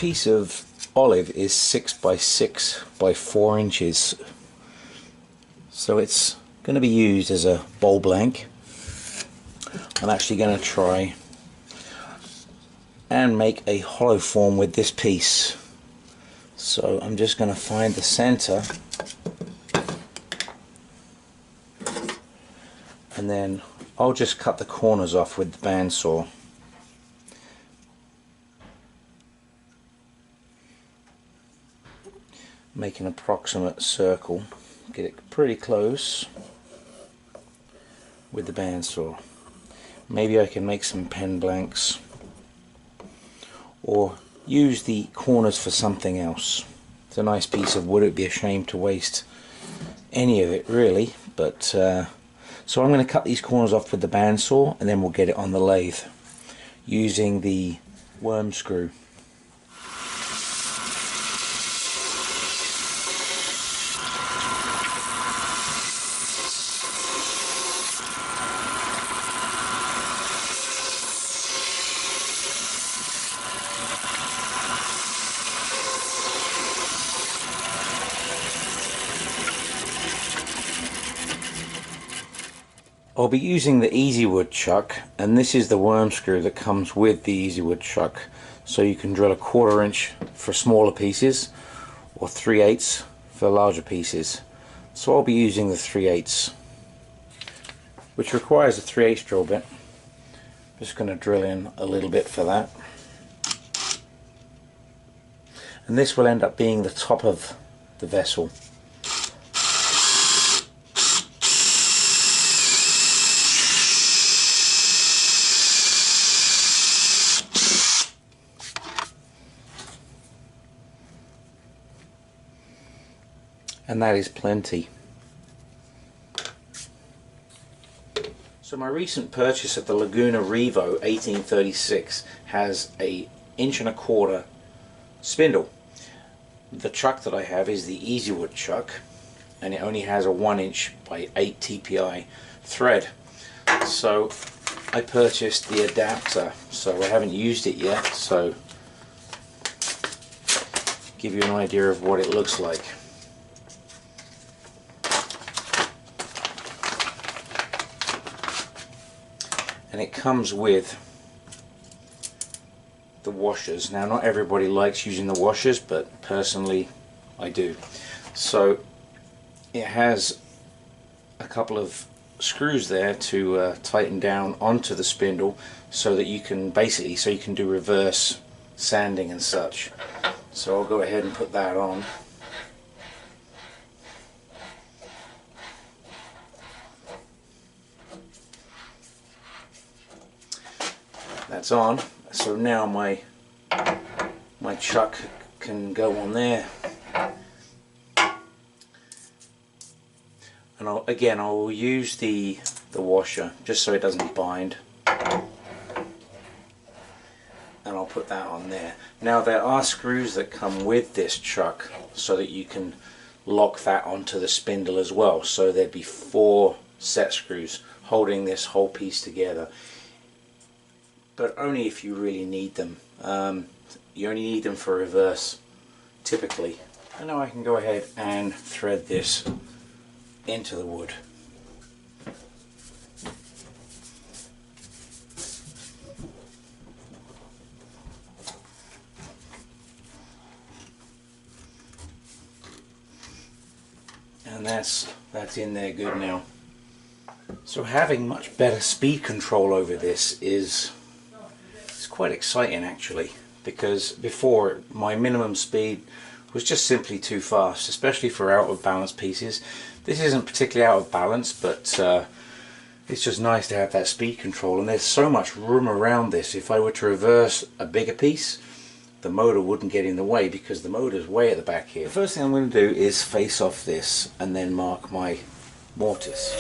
piece of olive is 6 by 6 by 4 inches, so it's going to be used as a bowl blank. I'm actually going to try and make a hollow form with this piece. So I'm just going to find the center, and then I'll just cut the corners off with the bandsaw. Make an approximate circle, get it pretty close with the bandsaw. Maybe I can make some pen blanks or use the corners for something else. It's a nice piece of wood, it'd be a shame to waste any of it really, but so I'm going to cut these corners off with the bandsaw, and then we'll get it on the lathe using the worm screw. I'll be using the Easy Wood chuck, and this is the worm screw that comes with the Easy Wood chuck. So you can drill a 1/4 inch for smaller pieces or 3/8 for larger pieces. So I'll be using the 3/8, which requires a 3/8 drill bit. Just going to drill in a little bit for that. And this will end up being the top of the vessel. And that is plenty. So my recent purchase of the Laguna Revo 1836 has a 1.25 inch spindle. The chuck that I have is the Easy Wood chuck, and it only has a 1 inch by 8 TPI thread. So I purchased the adapter, so I haven't used it yet, so give you an idea of what it looks like. And it comes with the washers. Now, not everybody likes using the washers, but personally I do. So it has a couple of screws there to tighten down onto the spindle, so that you can do reverse sanding and such. So I'll go ahead and put that on. That's on. So now my chuck can go on there, and I will use the washer just so it doesn't bind, and I'll put that on there. Now there are screws that come with this chuck so that you can lock that onto the spindle as well, so there'd be 4 set screws holding this whole piece together, but only if you really need them. You only need them for reverse typically. And now I can go ahead and thread this into the wood. And that's in there good now. So having much better speed control over this is quite exciting actually, because before my minimum speed was just simply too fast, especially for out of balance pieces. This isn't particularly out of balance, but it's just nice to have that speed control, and there's so much room around this. If I were to reverse a bigger piece, the motor wouldn't get in the way because the motor's way at the back here. The first thing I'm going to do is face off this and then mark my mortise.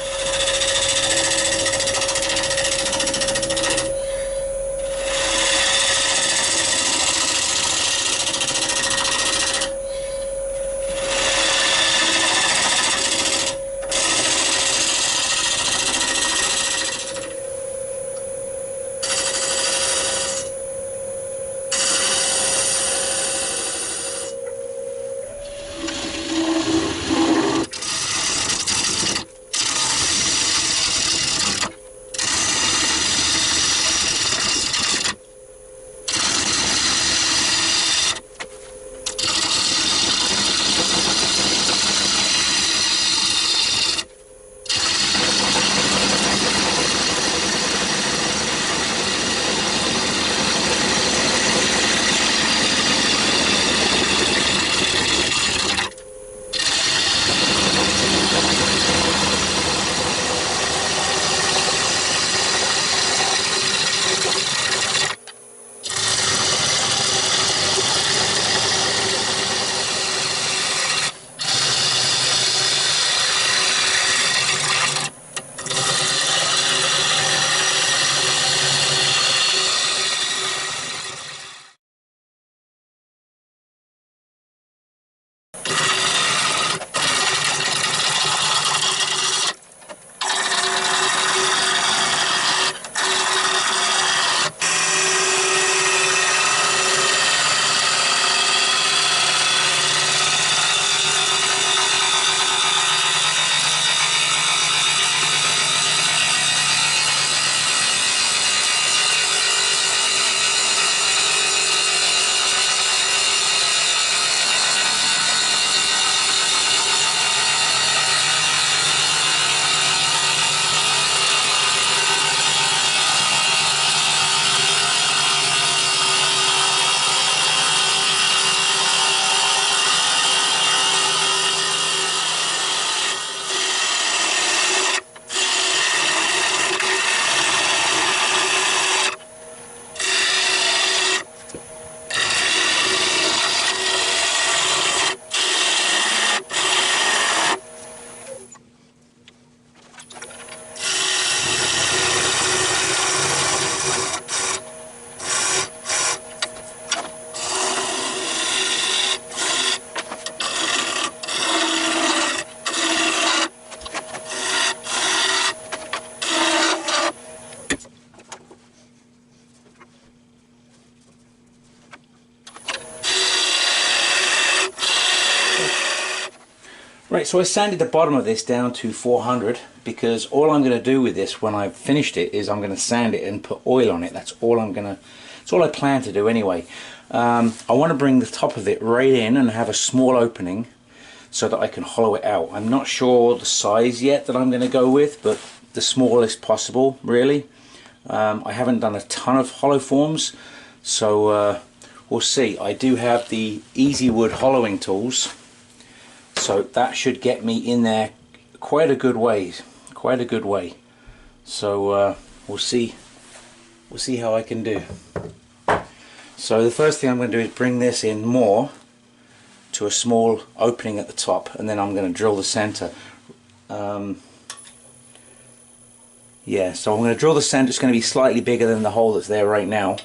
Right, so I sanded the bottom of this down to 400 because all I'm going to do with this when I've finished it is I'm going to sand it and put oil on it. That's all I plan to do anyway. I want to bring the top of it right in and have a small opening so that I can hollow it out. I'm not sure the size yet that I'm going to go with, but the smallest possible, really. I haven't done a ton of hollow forms, so we'll see. I do have the Easy Wood hollowing tools, so that should get me in there quite a good way. So we'll see how I can do. So the first thing I'm going to do is bring this in more to a small opening at the top, and then I'm going to drill the center. Yeah, so I'm going to drill the center. It's going to be slightly bigger than the hole that's there right now,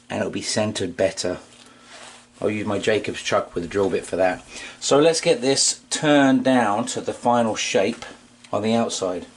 and it'll be centered better. I'll use my Jacob's chuck with the drill bit for that. So let's get this turned down to the final shape on the outside.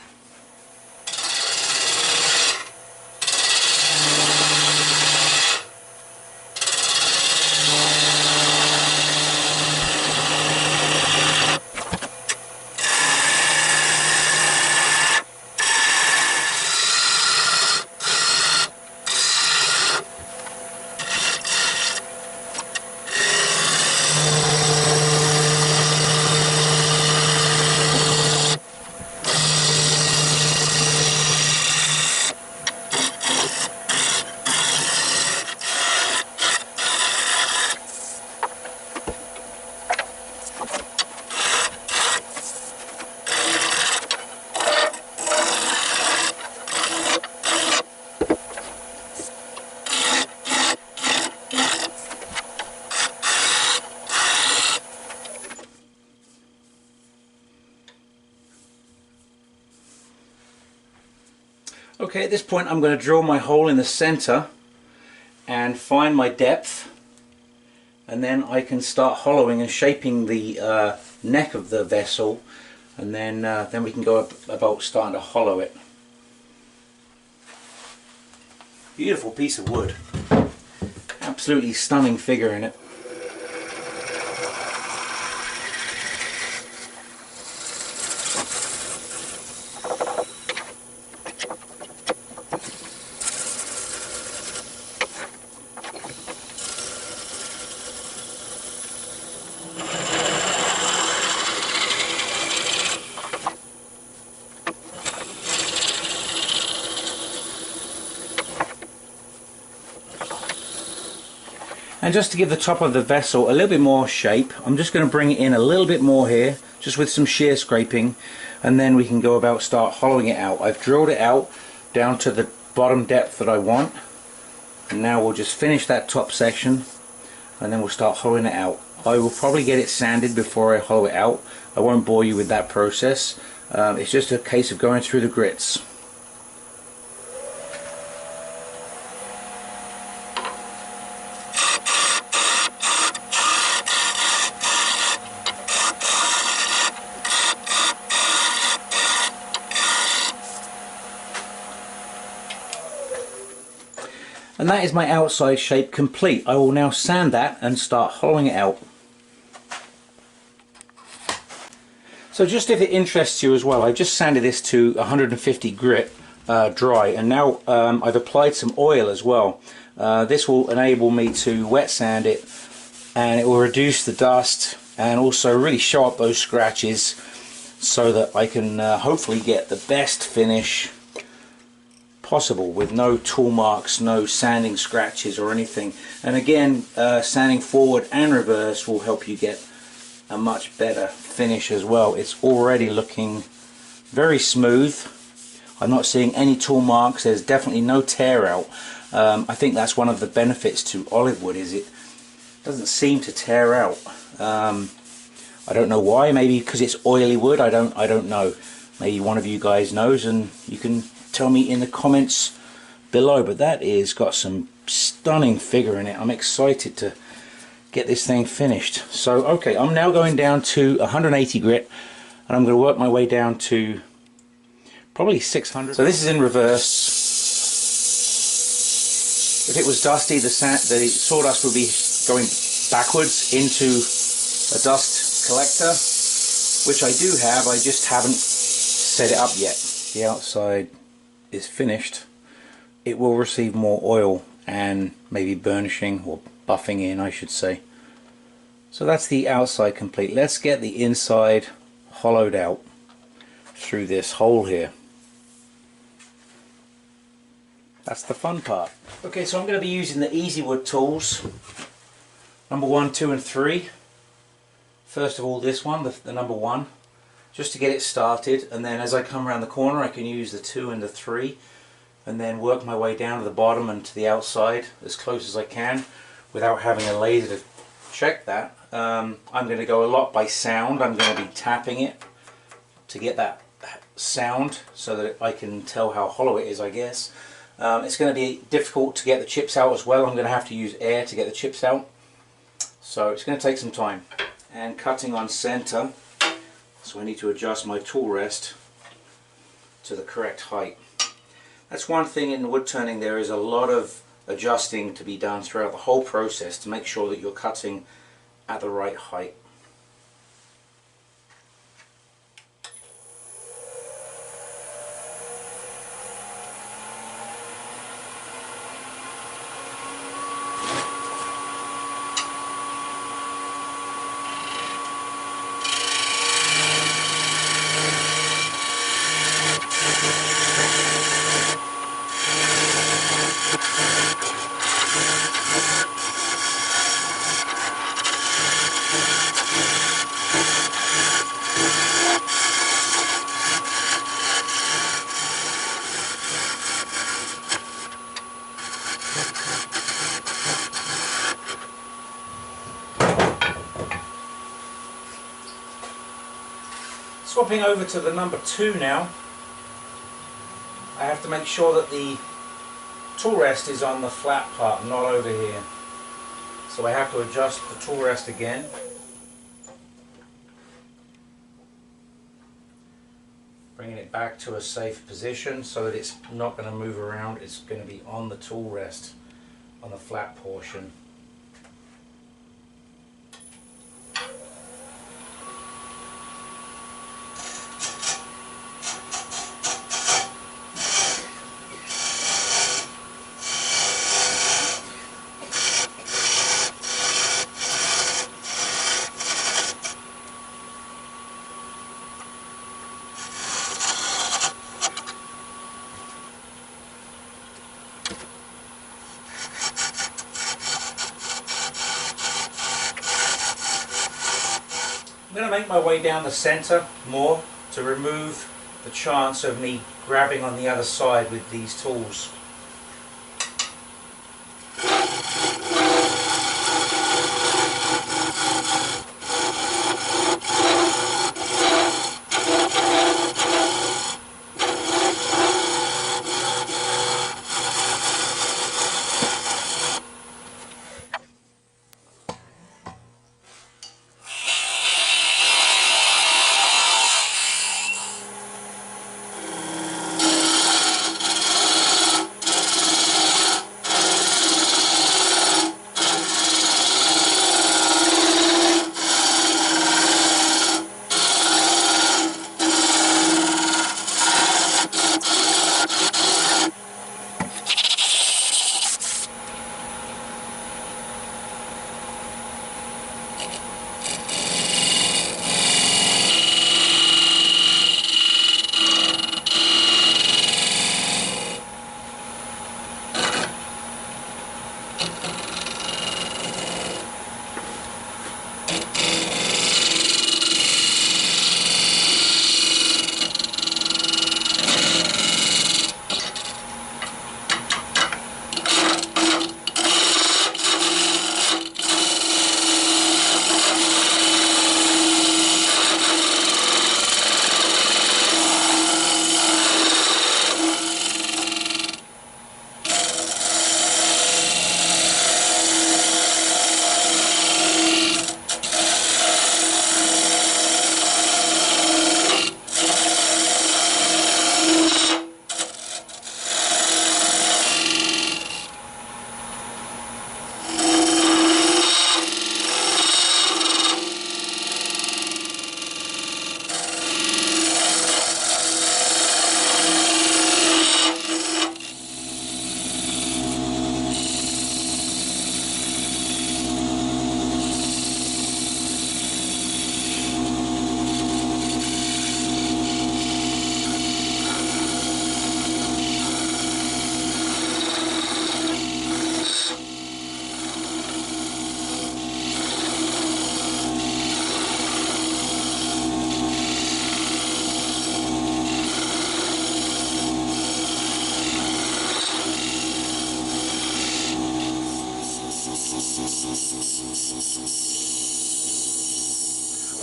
Okay, at this point I'm going to drill my hole in the center and find my depth, and then I can start hollowing and shaping the neck of the vessel, and then we can go about starting to hollow it. Beautiful piece of wood, absolutely stunning figure in it. And just to give the top of the vessel a little bit more shape, I'm just going to bring it in a little bit more here, just with some shear scraping, and then we can go about start hollowing it out. I've drilled it out down to the bottom depth that I want, and now we'll just finish that top section and then we'll start hollowing it out. I will probably get it sanded before I hollow it out. I won't bore you with that process. It's just a case of going through the grits. And that is my outside shape complete. I will now sand that and start hollowing it out. So just if it interests you as well, I've just sanded this to 150 grit dry, and now I've applied some oil as well. This will enable me to wet sand it, and it will reduce the dust and also really show up those scratches so that I can hopefully get the best finish possible with no tool marks, no sanding scratches or anything. And again, sanding forward and reverse will help you get a much better finish as well. It's already looking very smooth. I'm not seeing any tool marks. There's definitely no tear out. I think that's one of the benefits to olive wood, is it doesn't seem to tear out. I don't know why. Maybe because it's oily wood. I don't know. Maybe one of you guys knows, and you can tell me in the comments below. But that is got some stunning figure in it. I'm excited to get this thing finished. So okay, I'm now going down to 180 grit, and I'm going to work my way down to probably 600. So this is in reverse. If it was dusty, the sawdust would be going backwards into a dust collector, which I do have, I just haven't set it up yet. The outside is finished. It will receive more oil and maybe burnishing or buffing in, I should say. So that's the outside complete. Let's get the inside hollowed out through this hole here. That's the fun part. Okay, so I'm going to be using the Easy Wood tools, number 1, 2 and 3. First of all this one, the number 1, just to get it started, and then as I come around the corner I can use the 2 and the 3 and then work my way down to the bottom and to the outside as close as I can without having a laser to check that. I'm going to go a lot by sound. I'm going to be tapping it to get that sound so that I can tell how hollow it is, I guess. It's going to be difficult to get the chips out as well. I'm going to have to use air to get the chips out, so it's going to take some time. And cutting on center, so I need to adjust my tool rest to the correct height. That's one thing in wood turning. There is a lot of adjusting to be done throughout the whole process to make sure that you're cutting at the right height. Swapping over to the number 2 now, I have to make sure that the tool rest is on the flat part, not over here. So I have to adjust the tool rest again. Bringing it back to a safe position so that it's not going to move around, it's going to be on the tool rest, on the flat portion. I'm going to make my way down the center more to remove the chance of me grabbing on the other side with these tools.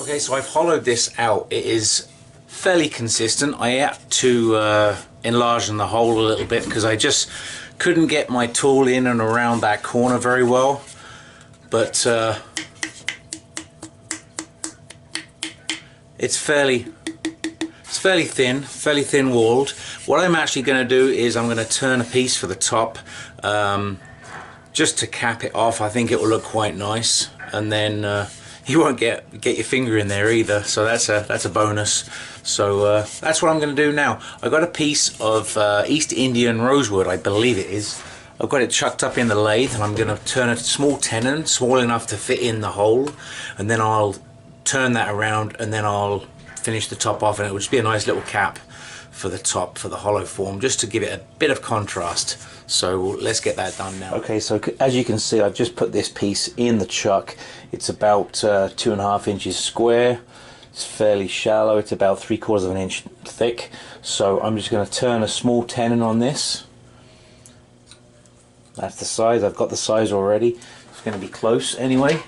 Okay, so I've hollowed this out. It is fairly consistent. I had to enlarge the hole a little bit because I just couldn't get my tool in and around that corner very well. But it's fairly thin walled. What I'm actually going to do is I'm going to turn a piece for the top just to cap it off. I think it will look quite nice, and then you won't get your finger in there either, so that's a bonus. So that's what I'm going to do now. I've got a piece of East Indian rosewood, I believe it is. I've got it chucked up in the lathe, and I'm going to turn a small tenon, small enough to fit in the hole, and then I'll turn that around, and then I'll finish the top off, and it will just be a nice little cap for the top, for the hollow form, just to give it a bit of contrast. So let's get that done now. Okay, so as you can see, I've just put this piece in the chuck. It's about 2.5 inches square. It's fairly shallow. It's about 3/4 of an inch thick. So I'm just going to turn a small tenon on this. That's the size. I've got the size already. It's going to be close anyway.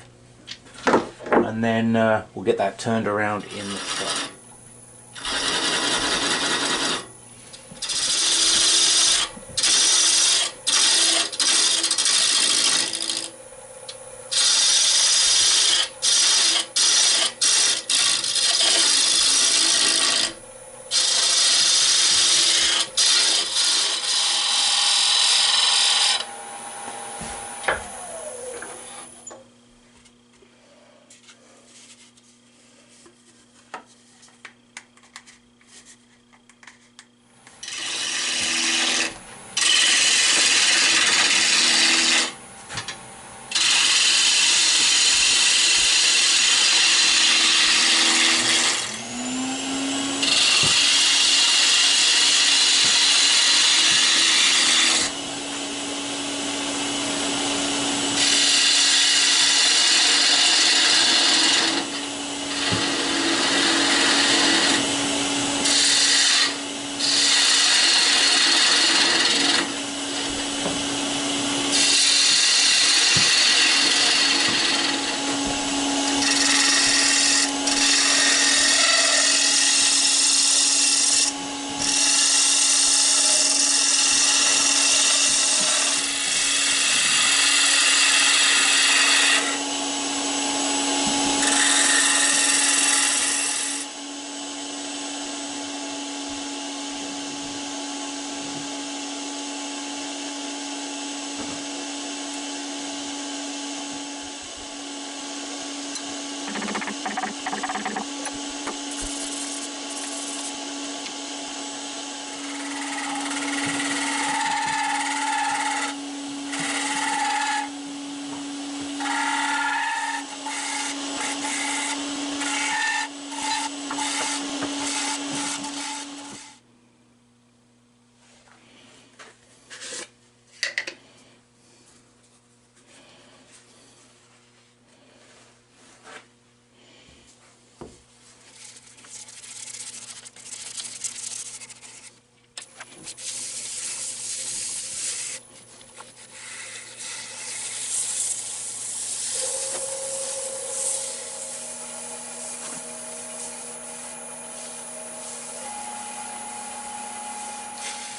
And then we'll get that turned around in the chuck.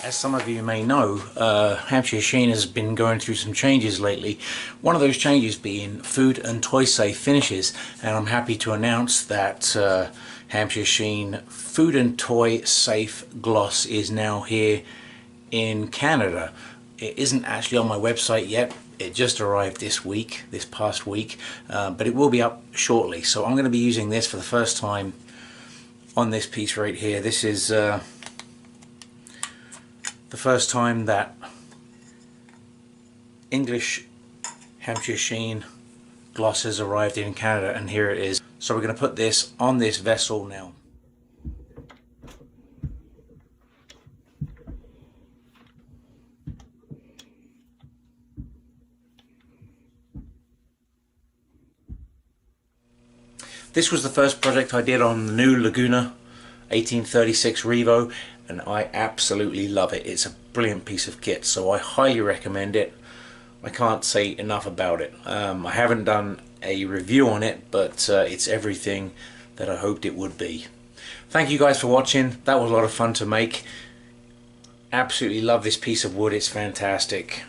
As some of you may know, Hampshire Sheen has been going through some changes lately. One of those changes being food and toy safe finishes, and I'm happy to announce that Hampshire Sheen food and toy safe gloss is now here in Canada. It isn't actually on my website yet. It just arrived this past week, but it will be up shortly. So I'm going to be using this for the first time on this piece right here. This is the first time that English Hampshire Sheen gloss has arrived in Canada, and here it is. So we're going to put this on this vessel now. This was the first project I did on the new Laguna 1836 Revo, and I absolutely love it. It's a brilliant piece of kit, so I highly recommend it. I can't say enough about it. I haven't done a review on it, but it's everything that I hoped it would be. Thank you guys for watching. That was a lot of fun to make. Absolutely love this piece of wood, it's fantastic.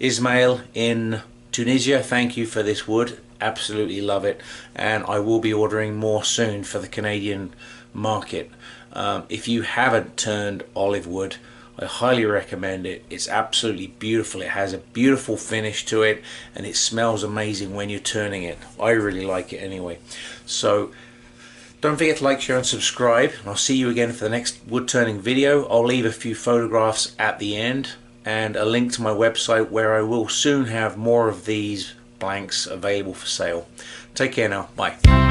Ismail in Tunisia, thank you for this wood. Absolutely love it, and I will be ordering more soon for the Canadian market. If you haven't turned olive wood, I highly recommend it. It's absolutely beautiful. It has a beautiful finish to it, and it smells amazing when you're turning it. I really like it anyway. So don't forget to like, share and subscribe, and I'll see you again for the next wood turning video. I'll leave a few photographs at the end and a link to my website where I will soon have more of these blanks available for sale. Take care now. Bye.